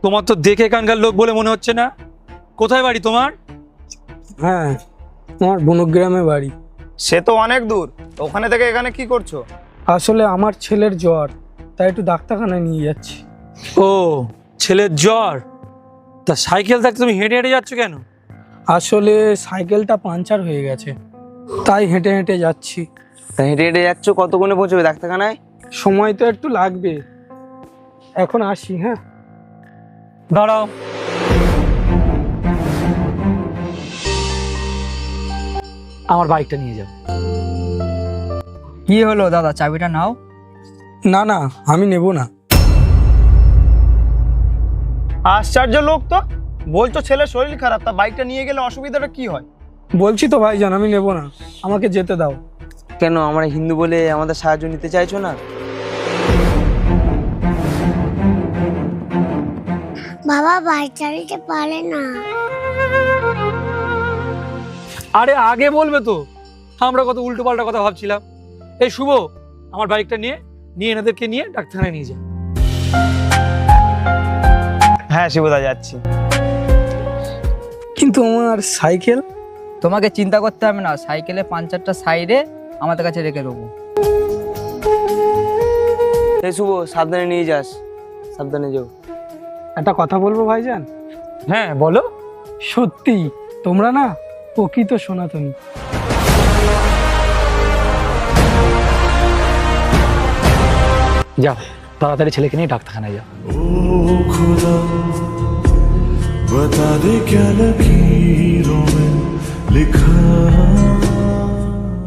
তোমার তো দেখে এখানকার লোক বলে মনে হচ্ছে না। কোথায় বাড়ি তোমার? হ্যাঁ, আমার বনগ্রামে বাড়ি। সে তো অনেক দূর, ওখানে থেকে এখানে কি করছো? আসলে আমার ছেলের জ্বর, তাই একটু ডাক্তারখানায় নিয়ে যাচ্ছি। ও, ছেলের জ্বর। তা সাইকেল থাকতে তুমি হেঁটে হেঁটে যাচ্ছ কেন? আসলে সাইকেলটা পাঞ্চার হয়ে গেছে, তাই হেঁটে হেঁটে যাচ্ছি। তা হেঁটে হেঁটে যাচ্ছ, কতক্ষণে পৌঁছবে ডাক্তারখানায়? সময় তো একটু লাগবে, এখন আসি। হ্যাঁ, দাঁড়াও। আমার বাইকটা নিয়ে যাও। কি হলো দাদা, চাবিটা নাও। না না, আমি নেব না। আশ্চর্য লোক তো, বলছো ছেলের শরীর খারাপ, তা বাইকটা নিয়ে গেলে অসুবিধাটা কি হয়? বলছি তো ভাইজান, আমি নেব না, আমাকে যেতে দাও। কেন, আমরা হিন্দু বলে আমাদের সাহায্য নিতে চাইছো না? বাবা বাইক চালাতে পারে না। আরে আগে বলবে তো, আমরা কত উল্টো পাল্টা কথা ভাবছিলাম। এই শুভ, আমার বাইকটা নিয়ে এনাদেরকে নিয়ে ডাক্তারখানায় নিয়ে যা। হ্যাঁ শিবদা, যাচ্ছি। কিন্তু আমার সাইকেল? তোমাকে চিন্তা করতে হবে না, সাইকেলে পাঞ্চারটা সাইডে আমাদের কাছে রেখে দেবো। এই শুভ, সাবধানে নিয়ে যাস, সাবধানে যাও। একটা কথা বলবো ভাইজান? হ্যাঁ বলো। সত্যি তোমরা না প্রকৃত সনাতনী। যাও, তাড়াতাড়ি ছেলেকে নিয়ে ডাক্তারখানায় যাও। ओ खुदा बता दे क्या लगी